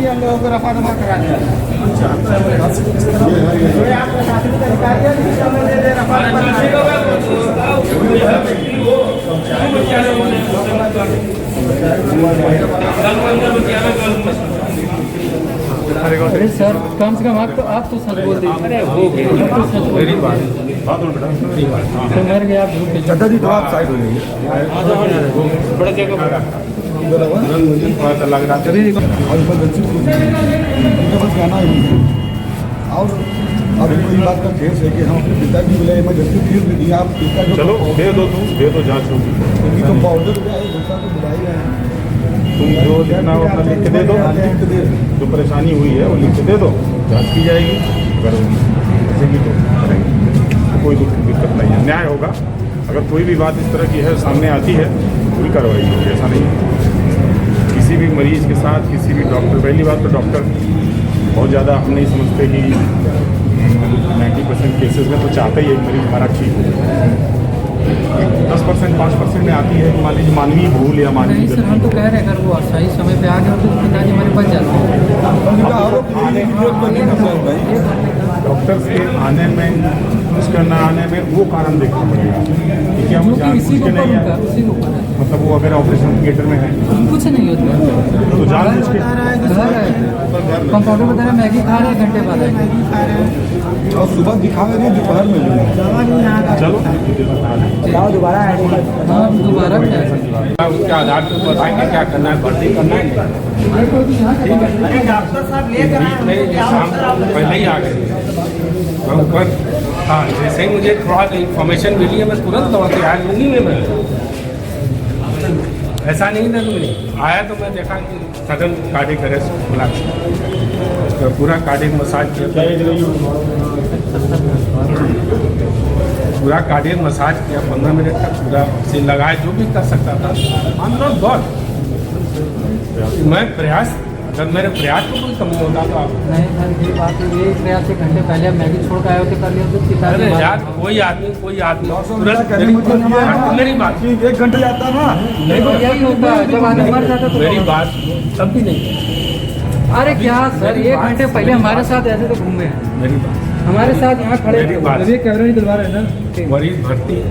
हम लोगों को रफा दफा करा दिया। अरे सर कम से कम आप तो सच बोल दीजिए। अरे हो गया मेरी बात तो मर गया आप झूठ दादा जी तो आप साइड हो जाइए। बड़ा जगह थोड़ा सा लग रहा है बस गाना ही। और अब कोई बात का केस है कि हम अपने पिताजी बोले इमरजेंसी फीस भी दिया। आप पिता चलो दे दो, तुम दे दो, जांच होगी। क्योंकि तो पाउडर का दूसरा तो बुला ही रहे हैं। तुम जो देना हो अपना लिख के दे दो, जो परेशानी हुई है वो लिख के दे दो, जांच की जाएगी। अगर ऐसे की तो करेंगे, कोई दिक्कत नहीं है, न्याय होगा। अगर कोई भी बात इस तरह की है सामने आती है पूरी कार्रवाई होगी, ऐसा नहीं है। किसी भी मरीज़ के साथ किसी भी डॉक्टर, पहली बात तो डॉक्टर बहुत ज़्यादा हम नहीं समझते कि 90% केसेस में तो चाहते ही एक मरीज़ हमारा ठीक हो। 10% 5% में आती है कि मान लीजिए मानवीय भूल या मानवीय। सर हम तो कह रहे हैं अगर वो सही समय पे आ गए तो पिताजी हमारे बच जाते हैं। डॉक्टर्स के आने में, उसका ना आने में वो कारण देखना पड़ेगा कि क्या वो जानबूझ के नहीं है, मतलब वो अगर ऑपरेशन थिएटर में है कुछ नहीं होता तो जानबूझ के कंपाउंडर बता रहे मैगी खा रहे 1 घंटे बाद आएंगे और सुबह दिखा रहे हैं दोपहर में चलो दोबारा क्या उसके आधार पर बताएंगे क्या करना है, भर्ती करना है। डॉक्टर साहब ले शाम पहले ही आ गए मैं ऊपर। हाँ, जैसे ही मुझे थोड़ा इन्फॉर्मेशन मिली है मैं तुरंत दवा के आया लूँगी मैं ऐसा नहीं था तुमने आया तो मैं देखा कि सडन कार्डियक अरेस्ट खुला, पूरा कार्डियक मसाज किया, पूरा कार्डियक मसाज किया 15 मिनट तक, पूरा ऑक्सीजन लगाया, जो भी कर सकता था। आई एम नॉट गॉड, मैं प्रयास, अगर मेरे प्रयास को कोई कमी होता तो आप नहीं सर ये बात है। ये प्रयास 1 घंटे पहले हम मैगी छोड़ के आए होते कर लिया। अरे यार कोई आदमी मेरी बात 1 घंटे जाता ना। नहीं तो यही होता है जब आदमी मर जाता तो मेरी बात तब भी नहीं। अरे क्या सर 1 घंटे पहले हमारे साथ ऐसे तो घूमे हैं, मेरी बात हमारे साथ यहाँ खड़े मेरी बात कैमरा निकलवा रहे हैं ना। मरीज भर्ती है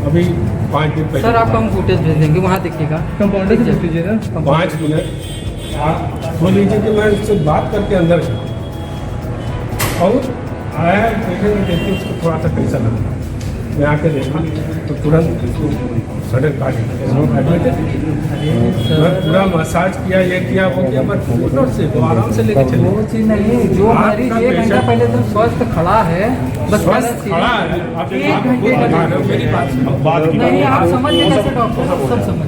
अभी 5 दिन पहले। सर आपको हम फुटेज भेज देंगे, वहाँ देखिएगा। कंपाउंडर से भेजिए ना 5 मिनट आप बोल लीजिए कि मैं उससे बात करके अंदर गया और आया, देखने में देखते उसको थोड़ा सा कैसा लगा, मैं आके देखा तो तुरंत सडन कार्डियक मैं पूरा मसाज किया, ये किया वो किया, मैं मोटर से तो आराम से लेके चले। वो चीज़ नहीं जो मरीज 1 घंटा पहले तो स्वस्थ खड़ा है, बस स्वस्थ खड़ा है। आप 1 घंटे बता रहे हो मेरी बात की नहीं, आप समझ नहीं कैसे डॉक्टर सब समझ।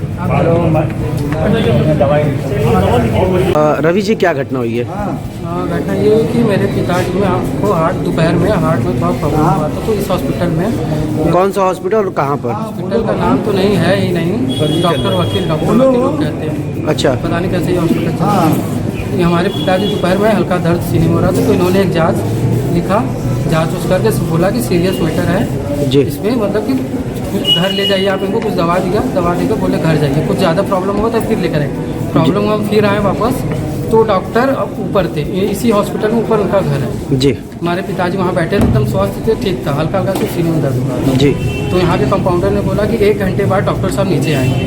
रवि जी क्या घटना हुई है? घटना ये है कि मेरे पिताजी में आपको दोपहर में हार्ट में थोड़ा प्रॉब्लम हुआ था, तो इस हॉस्पिटल में। कौन सा हॉस्पिटल और कहाँ पर? हॉस्पिटल का नाम तो नहीं है ही नहीं, डॉक्टर वकील लोग कहते हैं। अच्छा, पता नहीं कैसे ये हॉस्पिटल चल रहा है। ये हमारे पिताजी दोपहर में हल्का दर्द सीने में हो रहा था, तो इन्होंने एक जाँच लिखा, जाँच उस करके बोला कि सीरियस मैटर है जी, इसमें मतलब कि घर ले जाइए आप इनको। कुछ दवा दिया, दवा देकर बोले घर जाइए, कुछ ज़्यादा प्रॉब्लम होगा तो फिर लेकर आए। प्रॉब्लम हुआ फिर आए वापस, तो डॉक्टर अब ऊपर थे, इसी हॉस्पिटल में ऊपर उनका घर है जी। हमारे पिताजी वहाँ बैठे थे, एकदम स्वस्थ थे, ठीक था, हल्का हल्का से सीने में दर्द हो रहा था जी। तो यहाँ के कंपाउंडर ने बोला कि 1 घंटे बाद डॉक्टर साहब नीचे आएंगे।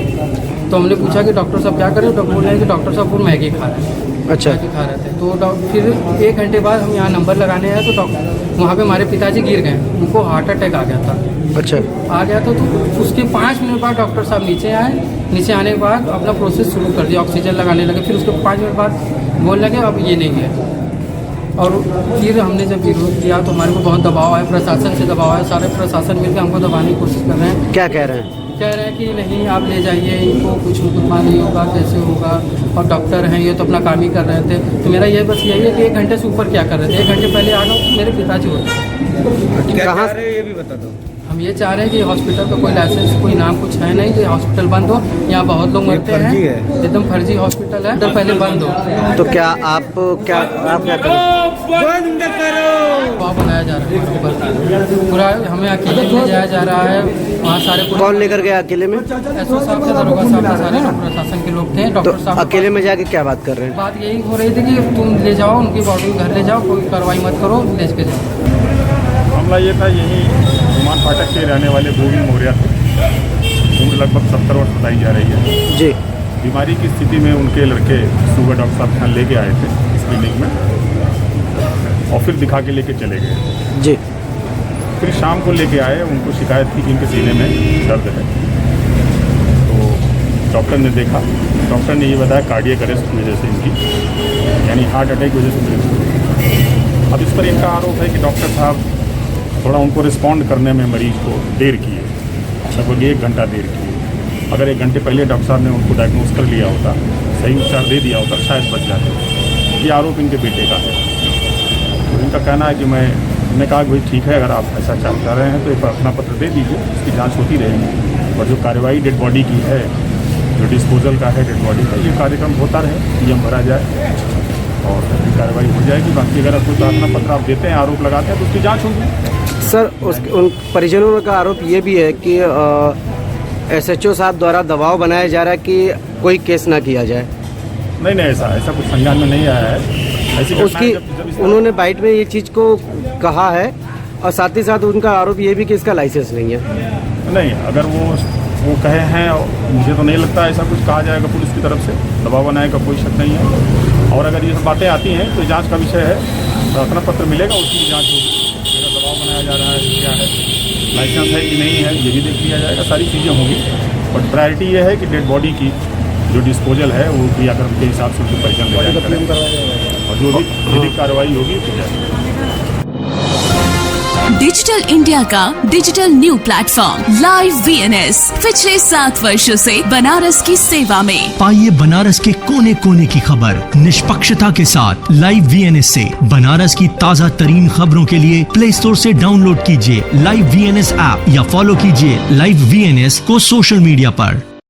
तो हमने पूछा कि डॉक्टर साहब क्या करें, तो बोल रहे हैं कि डॉक्टर साहब वो मैगी खा रहे हैं। अच्छा, मैगी खा रहे थे। तो फिर 1 घंटे बाद हम यहाँ नंबर लगाने आए तो वहाँ पे हमारे पिताजी गिर गए, उनको हार्ट अटैक आ गया था। अच्छा, आ गया था तो उसके 5 मिनट बाद डॉक्टर साहब नीचे आए। नीचे आने के बाद अपना प्रोसेस शुरू कर दिया, ऑक्सीजन लगाने लगे। फिर उसके 5 मिनट बाद बोलने लगे अब ये नहीं है। और फिर हमने जब विरोध किया तो हमारे को बहुत दबाव आया, प्रशासन से दबाव आया, सारे प्रशासन मिलकर हमको दबाने की कोशिश कर रहे हैं। क्या कह रहे हैं? कह रहे हैं कि नहीं आप ले जाइए इनको, कुछ मुकदमा नहीं होगा, कैसे होगा, और डॉक्टर हैं ये तो अपना काम ही कर रहे थे। तो मेरा ये बस यही है कि 1 घंटे से ऊपर क्या कर रहे थे, 1 घंटे पहले आ गए मेरे पिताजी होते। कहाँ? ये भी बता दो। हम ये चाह रहे हैं कि हॉस्पिटल का कोई लाइसेंस कोई नाम कुछ है नहीं, कि हॉस्पिटल बंद हो। यहाँ बहुत लोग मरते हैं, एकदम फर्जी हॉस्पिटल है, तो पहले बंद हो। तो क्या आप क्या करें? बंद करो। दबाव बनाया जा रहा है हमारे ऊपर, पूरा हमें अकेले ले जाया जा रहा है। वहाँ सारे कौन लेकर गया अकेले में? एसओ साहब थे, दरोगा साहब थे, सारे प्रशासन के लोग थे। तो डॉक्टर साहब अकेले में जाके क्या बात कर रहे हैं? बात यही हो रही थी कि तुम ले जाओ उनकी बॉडी घर ले जाओ, कोई कार्रवाई मत करो, ले के जाओ। मामला ये था, यही विमान फाटक के रहने वाले गोविंद मौर्य थे। उम्र लगभग 70 वर्ष बताई जा रही है जी। बीमारी की स्थिति में उनके लड़के सुबह डॉक्टर साहब यहाँ लेके आए थे इस क्लिनिक में, और फिर दिखा के लेके चले गए जी। फिर शाम को लेके आए, उनको शिकायत थी कि इनके सीने में दर्द है। तो डॉक्टर ने देखा, डॉक्टर ने ये बताया कार्डियक अरेस्ट की वजह से इनकी, यानी हार्ट अटैक की वजह से मृत्यु हुई। अब इस पर इनका आरोप है कि डॉक्टर साहब थोड़ा उनको रिस्पॉन्ड करने में मरीज को देर किए, लगभग 1 घंटा देर किए। अगर 1 घंटे पहले डॉक्टर साहब ने उनको डायग्नोज कर लिया होता, सही उपचार दे दिया होता, शायद बच जाते। ये आरोप इनके बेटे का है। तो इनका कहना है कि मैंने कहा कि भाई ठीक है, अगर आप ऐसा चाह रहे हैं तो एक अपना पत्र दे दीजिए, इसकी जांच होती रहेगी, और जो कार्रवाई डेड बॉडी की है, जो डिस्पोजल का है डेड बॉडी का, ये कार्यक्रम होता रहे, पीएम भरा जाए और कार्रवाई हो जाएगी। बाकी अगर कोई प्रार्थना पत्र आप देते हैं, आरोप लगाते हैं, तो उसकी जाँच होगी। सर उन परिजनों का आरोप ये भी है कि SHO साहब द्वारा दबाव बनाया जा रहा है कि कोई केस ना किया जाए। नहीं, ऐसा कुछ संज्ञान में नहीं आया है। ऐसी उसकी उन्होंने बाइट में ये चीज़ को कहा है, और साथ ही साथ उनका आरोप ये भी कि इसका लाइसेंस नहीं है। नहीं, अगर वो कहे हैं, मुझे तो नहीं लगता ऐसा कुछ कहा जाएगा पुलिस की तरफ से, दबाव बनाने का कोई शक नहीं है। और अगर ये सब बातें आती हैं तो जांच का विषय है, प्रार्थना पत्र मिलेगा, उसकी जांच होगी। मेरा दबाव बनाया जा रहा है, क्या है, लाइसेंस है कि नहीं है, ये भी देख लिया जाएगा, सारी चीज़ें होंगी। बट प्रायोरिटी ये है कि डेड बॉडी की जो डिस्पोजल है वो क्रियाक्रम के हिसाब से उनके परिजन ले जाएंगे, और जो भी विधिक कार्रवाई होगी की जाएगी। डिजिटल इंडिया का digital new platform live VNS पिछले 7 वर्षों से बनारस की सेवा में। पाइए बनारस के कोने कोने की खबर निष्पक्षता के साथ। लाइव VNS से बनारस की ताज़ा तरीन खबरों के लिए प्ले स्टोर से डाउनलोड कीजिए लाइव VNS ऐप या फॉलो कीजिए लाइव VNS को सोशल मीडिया पर।